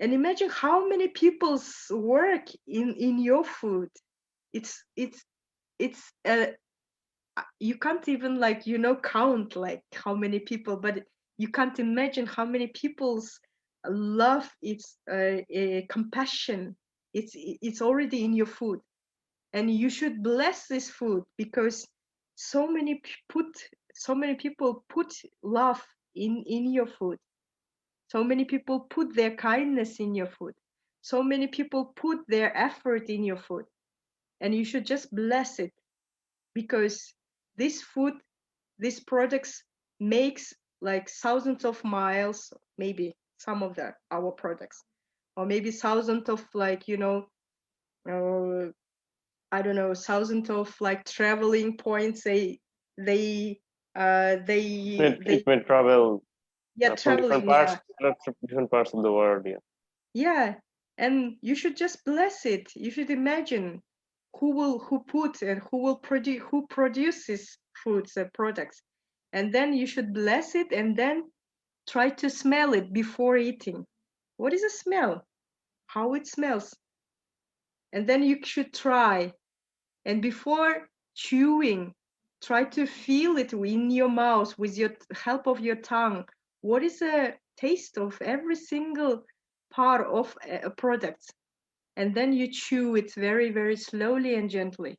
And imagine how many people's work in your food. It's you can't even, like, count like how many people, but you can't imagine how many people's love, it's a compassion, it's already in your food. And you should bless this food, because so many so many people put love in your food. So many people put their kindness in your food. So many people put their effort in your food. And you should just bless it, because this food, these products makes like thousands of miles, maybe some of our products, or maybe thousands of, like, uh, I don't know, thousands of, like, traveling points. They It may travel yeah, from different traveling, parts, yeah. different parts of the world. Yeah. Yeah, and you should just bless it. You should imagine who produces foods and products, and then you should bless it, and then try to smell it before eating. What is a smell? How it smells, and then you should try. And before chewing, try to feel it in your mouth with your help of your tongue. What is the taste of every single part of a product? And then you chew it very, very slowly and gently.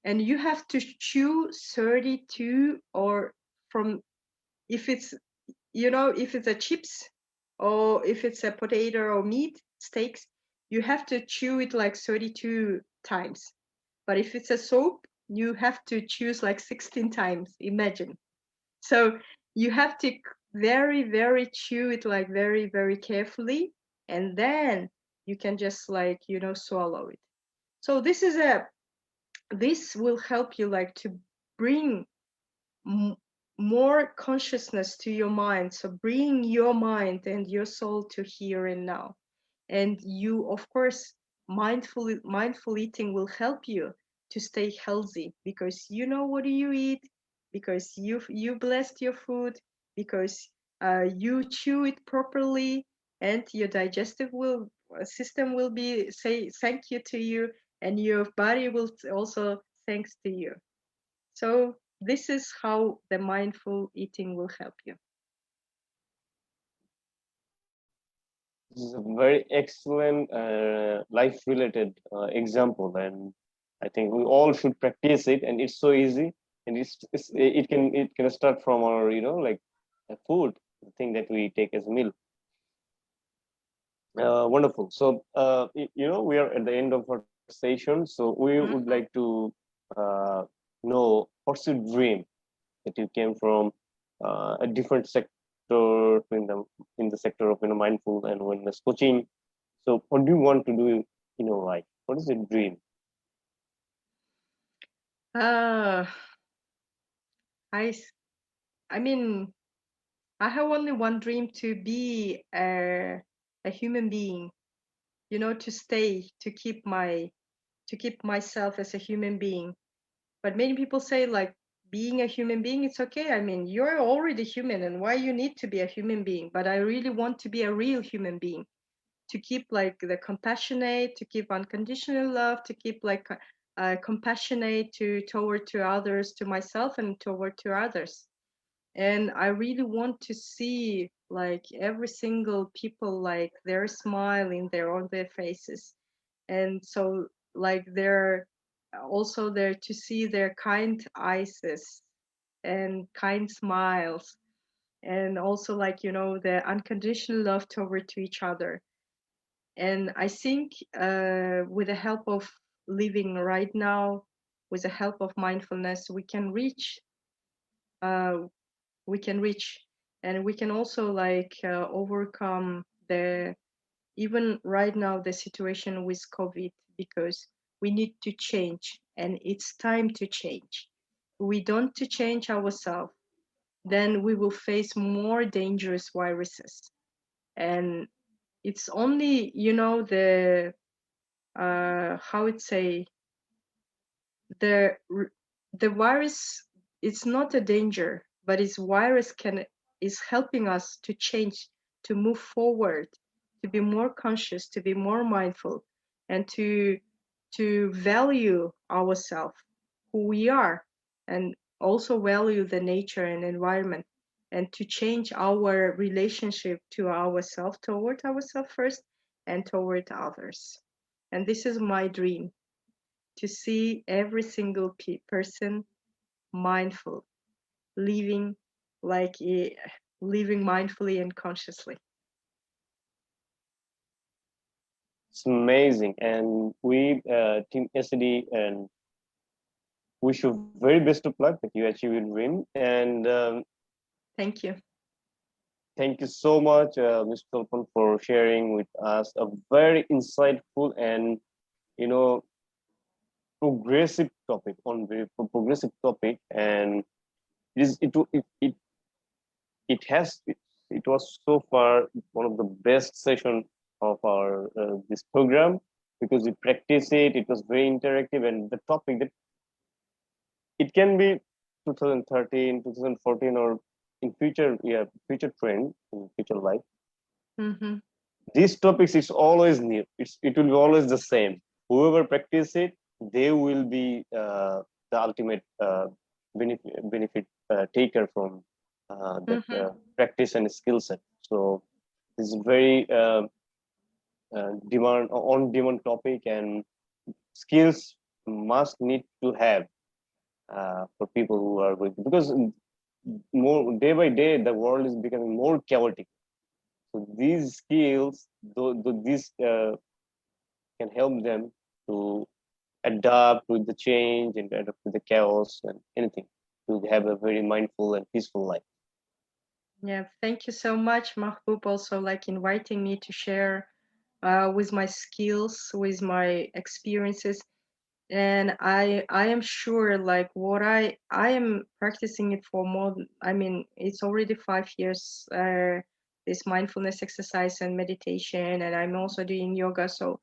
And you have to chew 32, or from, if it's, if it's a chips, or if it's a potato or meat steaks, you have to chew it like 32 times. But if it's a soap, you have to choose like 16 times. Imagine. So you have to very, very chew it, like very, very carefully, and then you can just, like, swallow it. So this will help you, like, to bring more consciousness to your mind. So bring your mind and your soul to here and now. And you, of course, mindful eating will help you to stay healthy, because you know what you eat, because you blessed your food, because you chew it properly, and your digestive will system will be say thank you to you, and your body will also thanks to you. So this is how the mindful eating will help you. This is a very excellent life-related example, and I think we all should practice it. And it's so easy, and it can start from our like a food, the thing that we take as a meal. Wonderful. So we are at the end of our session, so we would Mhm. like to know what's your dream, that you came from a different sector in the sector of mindful and wellness coaching. So what do you want to do in your life? What is your dream? Uh, I, s- I mean, I have only one dream, to be a human being, to stay, to keep myself as a human being. But many people say, like, being a human being, it's okay. I mean, you're already human, and why you need to be a human being? But I really want to be a real human being, to keep like the compassionate, to keep unconditional love, to keep like compassionate toward to others, to myself, and toward to others. And I really want to see like every single people, like they're smiling there on their faces. And so like they're also there to see their kind eyes and kind smiles, and also like the unconditional love toward to each other. And I think with the help of living right now, with the help of mindfulness, uh, we can reach, and we can also like overcome the, even right now, the situation with COVID, because we need to change, and it's time to change. If we don't to change ourselves, then we will face more dangerous viruses. And it's only the how it say, the the virus, it's not a danger, but its virus can is helping us to change, to move forward, to be more conscious, to be more mindful, and to value ourselves, who we are, and also value the nature and environment, and to change our relationship to ourselves, toward ourselves first, and toward others. And this is my dream, to see every single person mindful, living like living mindfully and consciously. It's amazing, and we team SD and wish you very best of luck that you achieve your dream. And Thank you. thank you so much, Mr. Tulpan, for sharing with us a very insightful and you know progressive topic on very progressive topic. And it has it was so far one of the best session of our this program, because we practice it. It was very interactive, and the topic that it can be 2013, 2014, or in future, yeah, future trend in future life. Mm-hmm. These topics is always new. It will be always the same. Whoever practice it, they will be the ultimate benefit taker from that Mm-hmm. practice and skill set. So this is very demand on demand topic, and skills must need to have for people who are going, because more day by day the world is becoming more chaotic. So these skills, these can help them to adapt with the change and adapt with the chaos and anything, to have a very mindful and peaceful life. Yeah, thank you so much, Mahbub, also like inviting me to share with my skills, with my experiences. And I am sure like what I am practicing it for more I mean, it's already 5 years, this mindfulness exercise and meditation, and I'm also doing yoga. So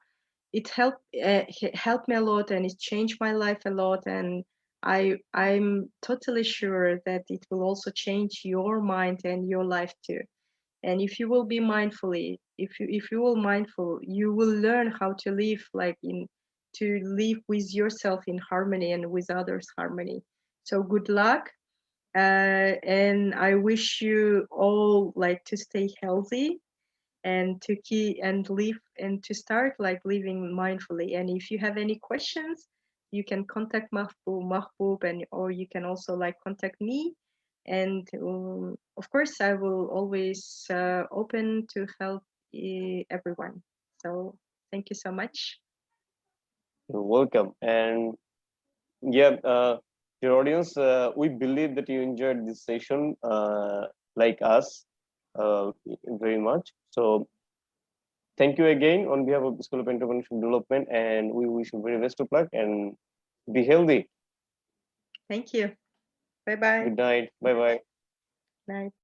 it helped me a lot, and it changed my life a lot. And I'm totally sure that it will also change your mind and your life too. And if you will be mindfully, if you will mindful, you will learn how to live like in to live with yourself in harmony and with others harmony. So good luck, and I wish you all like to stay healthy, and to keep and live, and to start like living mindfully. And if you have any questions, you can contact Mahbub, and or you can also like contact me. And of course, I will always open to help everyone. So thank you so much. You're welcome. And yeah, Dear audience, we believe that you enjoyed this session like us very much. So thank you again on behalf of the School of Entrepreneurship Development, and we wish you very best of luck and be healthy. Thank you. Bye-bye. Good night. Bye bye. Night.